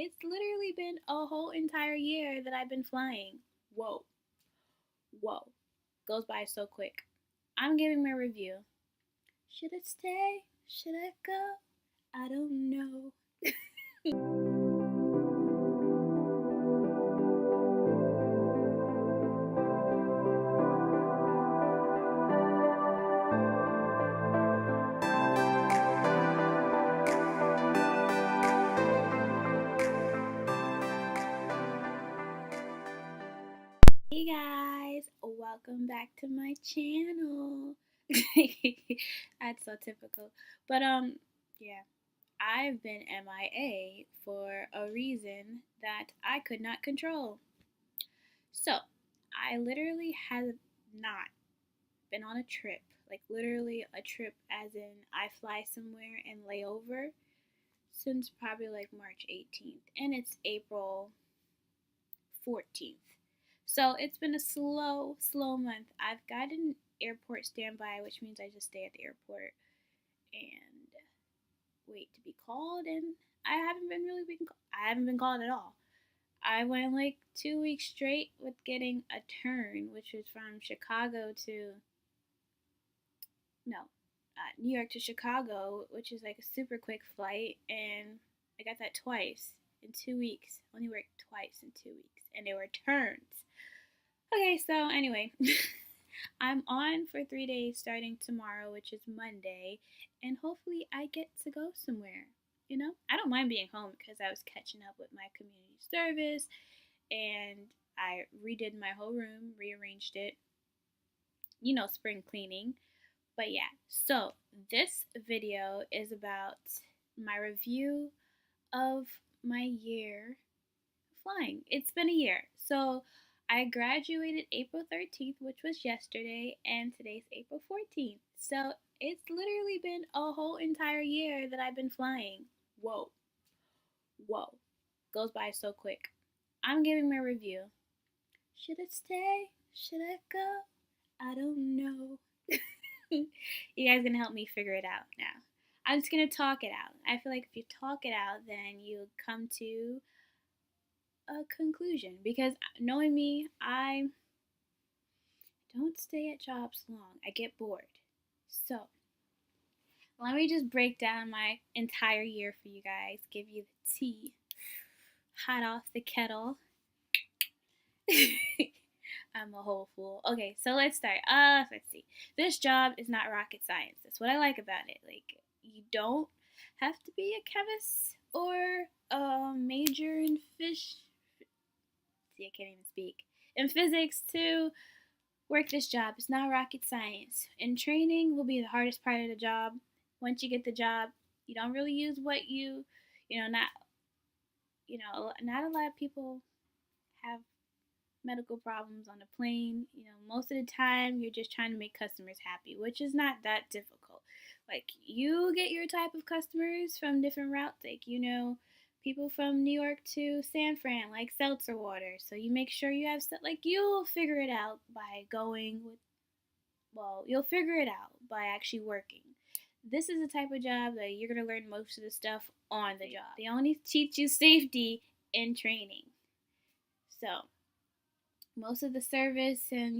It's literally been a whole entire year that I've been flying. Whoa, whoa. Goes by so quick. I'm giving my review. Should it stay? Should I go? I don't know. Hey guys, welcome back to my channel. That's so typical. But yeah, I've been MIA for a reason that I could not control. So, I literally have not been on a trip, like literally a trip as in I fly somewhere and lay over since probably like March 18th, and it's April 14th. So it's been a slow month. I've got an airport standby, which means I just stay at the airport and wait to be called. And I haven't been called at all. I went like 2 weeks straight with getting a turn, which was from Chicago to no, New York to Chicago, which is like a super quick flight, and I got that twice in 2 weeks. Only worked twice in 2 weeks, and they were turns. Okay, so anyway, I'm on for 3 days starting tomorrow, which is Monday, and hopefully I get to go somewhere. I don't mind being home because I was catching up with my community service and I redid my whole room, rearranged it, spring cleaning. But yeah, so this video is about my review of my year flying. It's been a year. So I graduated April 13th, which was yesterday, and today's April 14th. So it's literally been a whole entire year that I've been flying. Whoa, whoa. Goes by so quick. I'm giving my review. Should it stay? Should I go? I don't know. You guys gonna help me figure it out now. I'm just gonna talk it out. I feel like if you talk it out, then you come to a conclusion. Because knowing me, I don't stay at jobs long. I get bored. So let me just break down my entire year for you guys. Give you the tea, hot off the kettle. I'm a whole fool. Okay, so let's start. Let's see. This job is not rocket science. That's what I like about it. Like, you don't have to be a chemist or a major in fish. See, I can't even speak. In physics to work this job. It's not rocket science. And training will be the hardest part of the job. Once you get the job, you don't really use what not a lot of people have medical problems on a plane. Most of the time you're just trying to make customers happy, which is not that difficult. Like, you get your type of customers from different routes. Like, people from New York to San Fran like seltzer water. So you make sure you have stuff, like, you'll figure it out by you'll figure it out by actually working. This is the type of job that you're going to learn most of the stuff on the job. They only teach you safety in training. So most of the service and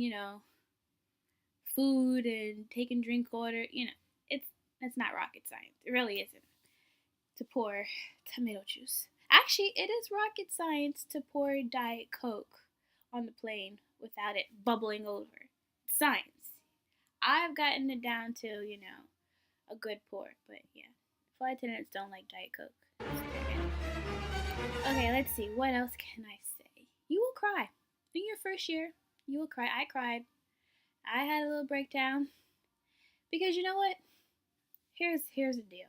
food and taking drink order, it's not rocket science. It really isn't. To pour tomato juice. Actually, it is rocket science to pour Diet Coke on the plane without it bubbling over. It's science. I've gotten it down to a good pour, but yeah, flight attendants don't like Diet Coke. Okay, let's see. What else can I say? You will cry. In your first year, you will cry. I cried. I had a little breakdown. Because you know what? Here's the deal.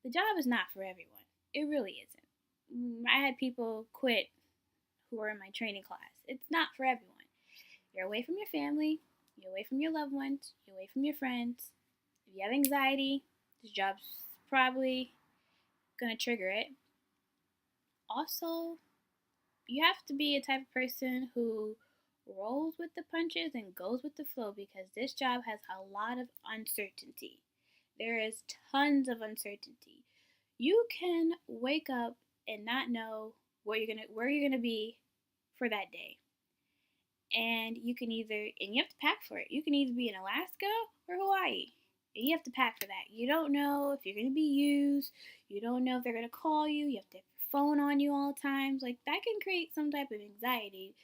The job is not for everyone. It really isn't. I had people quit who were in my training class. It's not for everyone. You're away from your family. You're away from your loved ones. You're away from your friends. If you have anxiety, this job's probably going to trigger it. Also, you have to be a type of person who rolls with the punches and goes with the flow, because this job has a lot of uncertainty. There is tons of uncertainty. You can wake up and not know where you're gonna be for that day. And you have to pack for it. You can either be in Alaska or Hawaii. And you have to pack for that. You don't know if you're gonna be used. You don't know if they're gonna call you. You have to have your phone on you all the times. Like that can create some type of anxiety.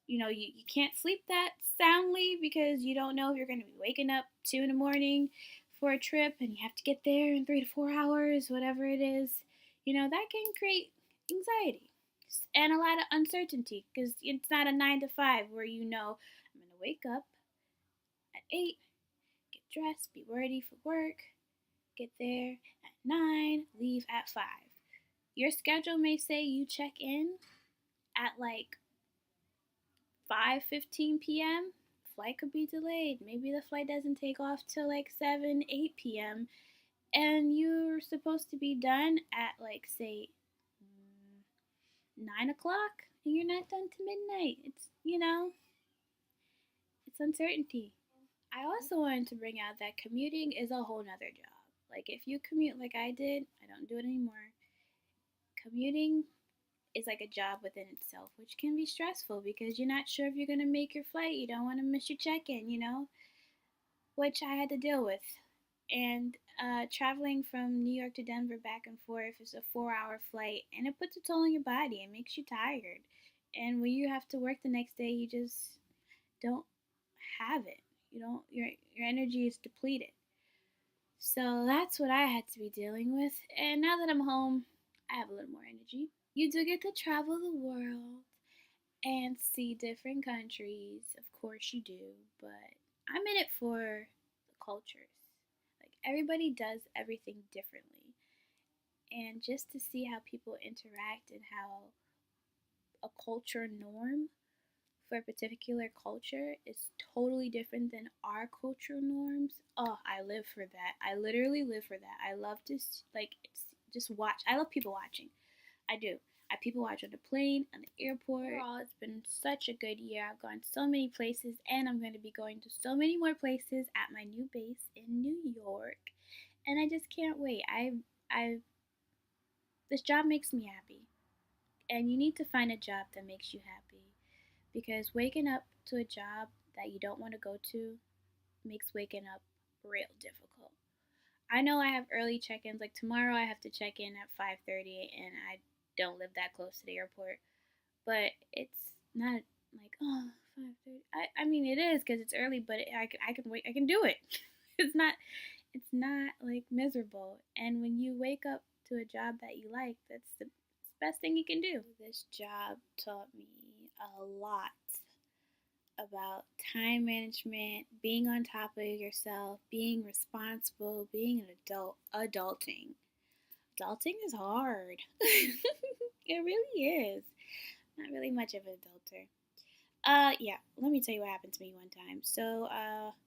You can't sleep that soundly because you don't know if you're going to be waking up 2 in the morning for a trip and you have to get there in 3 to 4 hours, whatever it is. That can create anxiety and a lot of uncertainty because it's not a 9 to 5 where I'm going to wake up at 8, get dressed, be ready for work, get there at 9, leave at 5. Your schedule may say you check in at like 5:15 p.m. Flight could be delayed. Maybe the flight doesn't take off till like 7, 8 p.m. And you're supposed to be done at like say 9 o'clock and you're not done to midnight. It's uncertainty. I also wanted to bring out that commuting is a whole nother job. Like if you commute like I did, I don't do it anymore. Commuting is like a job within itself, which can be stressful because you're not sure if you're going to make your flight. You don't want to miss your check in, which I had to deal with. And traveling from New York to Denver back and forth is a 4-hour flight, and it puts a toll on your body. It makes you tired. And when you have to work the next day, you just don't have it. You don't. Your energy is depleted. So that's what I had to be dealing with. And now that I'm home, I have a little more energy. You do get to travel the world and see different countries. Of course you do, but I'm in it for the cultures. Like everybody does everything differently. And just to see how people interact and how a culture norm for a particular culture is totally different than our cultural norms. Oh, I live for that. I literally live for that. I love to just watch. I love people watching. I do. I people watch on the plane, on the airport. Overall, it's been such a good year. I've gone so many places, and I'm going to be going to so many more places at my new base in New York, and I just can't wait. I this job makes me happy, and you need to find a job that makes you happy, because waking up to a job that you don't want to go to makes waking up real difficult. I know I have early check-ins. Like tomorrow, I have to check in at 5:30, and I don't live that close to the airport. But it's not like 5:30. I mean it is because it's early, but I can wait. I can do it. It's not like miserable. And when you wake up to a job that you like, that's the best thing you can do. This job taught me a lot about time management, being on top of yourself, being responsible, being an adult, adulting. Adulting is hard. It really is. Not really much of an adulter. Yeah, let me tell you what happened to me one time. So,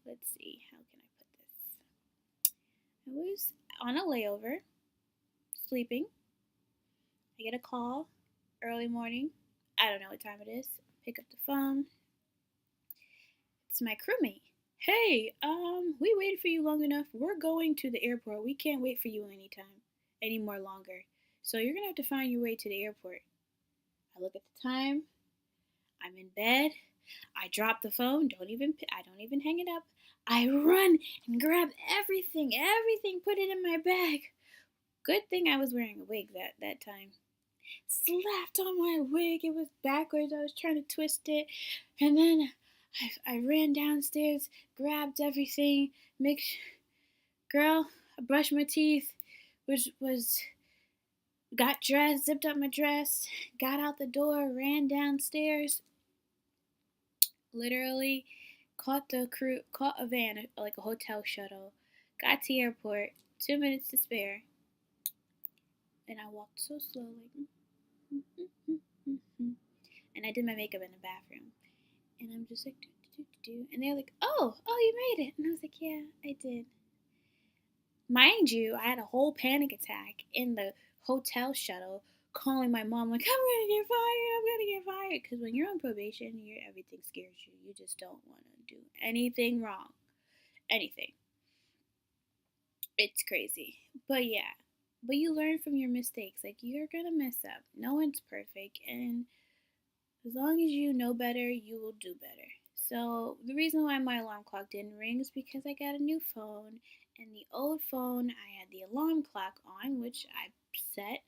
let's see, how can I put this? I was on a layover, sleeping. I get a call early morning. I don't know what time it is. Pick up the phone. It's my crewmate. Hey, we waited for you long enough. We're going to the airport. We can't wait for you any more longer. So you're gonna have to find your way to the airport. I look at the time. I'm in bed. I drop the phone. I don't even hang it up. I run and grab everything, put it in my bag. Good thing I was wearing a wig that time. Slapped on my wig. It was backwards. I was trying to twist it, and then I ran downstairs, grabbed everything. Girl, I brushed my teeth, which was got dressed, zipped up my dress, got out the door, ran downstairs. Literally caught a van, like a hotel shuttle, got to the airport, 2 minutes to spare, and I walked so slow, like, and I did my makeup in the bathroom, and I'm just like, and they're like, oh, you made it, and I was like, yeah, I did. Mind you, I had a whole panic attack in the hotel shuttle, calling my mom like, I'm gonna get fired, because when you're on probation, everything scares you. You just don't want to do anything wrong, anything. It's crazy, but yeah. but you learn from your mistakes. Like, you're gonna mess up. No one's perfect, and as long as you know better, you will do better. So the reason why my alarm clock didn't ring is because I got a new phone, and the old phone I had the alarm clock on, which I set,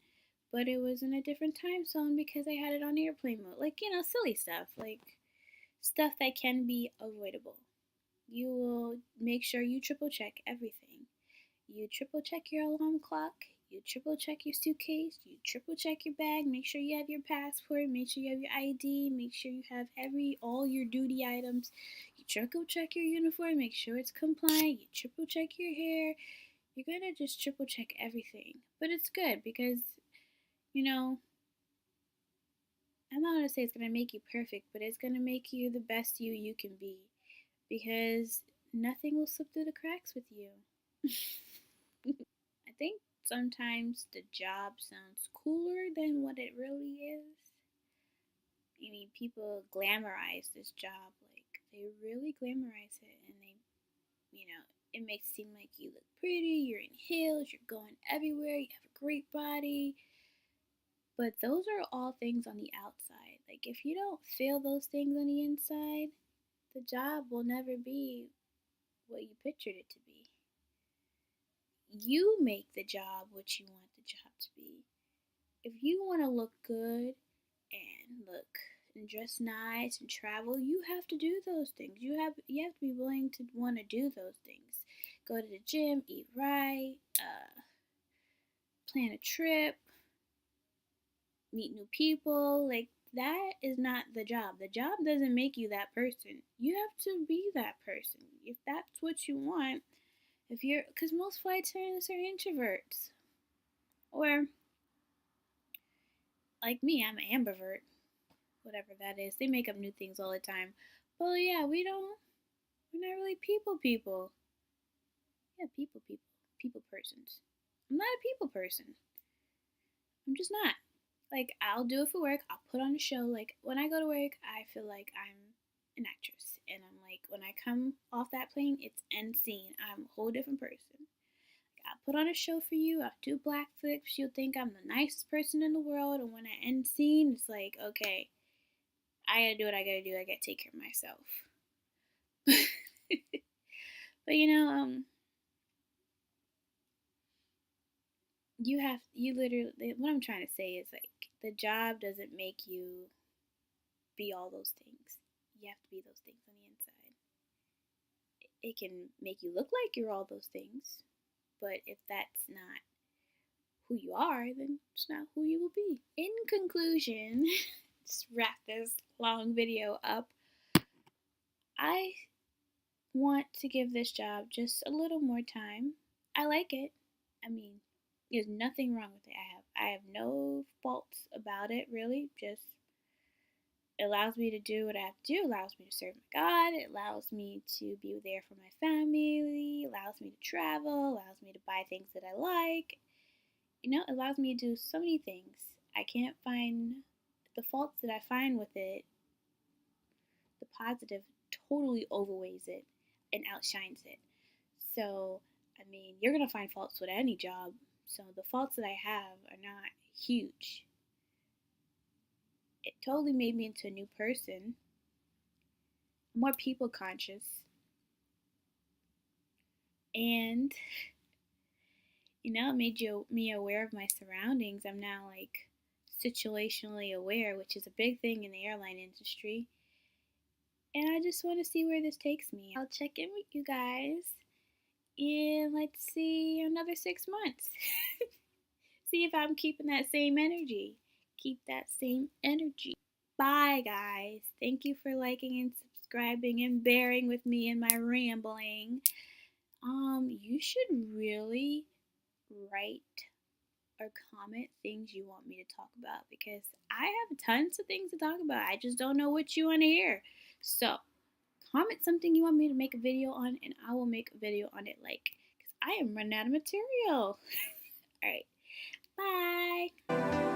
but it was in a different time zone because I had it on airplane mode. Like, silly stuff, like stuff that can be avoidable. You will make sure you triple check everything. You triple check your alarm clock. You triple check your suitcase. You triple check your bag. Make sure you have your passport. Make sure you have your ID. Make sure you have all your duty items. You triple check your uniform. Make sure it's compliant. You triple check your hair. You're gonna just triple check everything. But it's good because, you know, I'm not gonna say it's gonna make you perfect, but it's gonna make you the best you can be. Because nothing will slip through the cracks with you. I think sometimes the job sounds cooler than what it really is. I mean, people glamorize this job, like they really glamorize it, and it makes it seem like you look pretty, you're in heels, you're going everywhere, you have a great body. But those are all things on the outside. Like, if you don't feel those things on the inside, the job will never be what you pictured it to be. You make the job what you want the job to be. If you want to look good and look and dress nice and travel, you have to do those things. You have to be willing to want to do those things. Go to the gym, eat right, plan a trip, meet new people. Like, that is not the job. The job doesn't make you that person. You have to be that person. If that's what you want, because most flight attendants are introverts. Or, like me, I'm an ambivert, whatever that is. They make up new things all the time. But yeah, we're not really people. Yeah, people persons. I'm not a people person. I'm just not. Like, I'll do it for work. I'll put on a show. Like, when I go to work, I feel like I'm an actress. And I'm like, when I come off that plane, it's end scene. I'm a whole different person. I'll put on a show for you. I'll do black flips. You'll think I'm the nicest person in the world. And when I end scene, it's like, okay, I gotta do what I gotta do. I gotta take care of myself. But you literally, what I'm trying to say is, like, the job doesn't make you be all those things. You have to be those things on the inside. It can make you look like you're all those things, but if that's not who you are, then it's not who you will be. In conclusion, just wrap this long video up. I want to give this job just a little more time. I like it. I mean, there's nothing wrong with it. I have no faults about it, really. Just, it allows me to do what I have to do. It allows me to serve my God. It allows me to be there for my family. It allows me to travel. It allows me to buy things that I like. It allows me to do so many things. I can't find the faults that I find with it. The positive totally overweighs it and outshines it. So, I mean, you're going to find faults with any job. So, the faults that I have are not huge. It totally made me into a new person, more people conscious, and it made me aware of my surroundings. I'm now, like, situationally aware, which is a big thing in the airline industry. And I just want to see where this takes me. I'll check in with you guys in, let's see, another 6 months. See if I'm keeping that same energy. Keep that same energy. Bye, guys. Thank you for liking and subscribing and bearing with me in my rambling. You should really write or comment things you want me to talk about, because I have tons of things to talk about. I just don't know what you want to hear. So, comment something you want me to make a video on, and I will make a video on it, like, because I am running out of material. Alright, bye!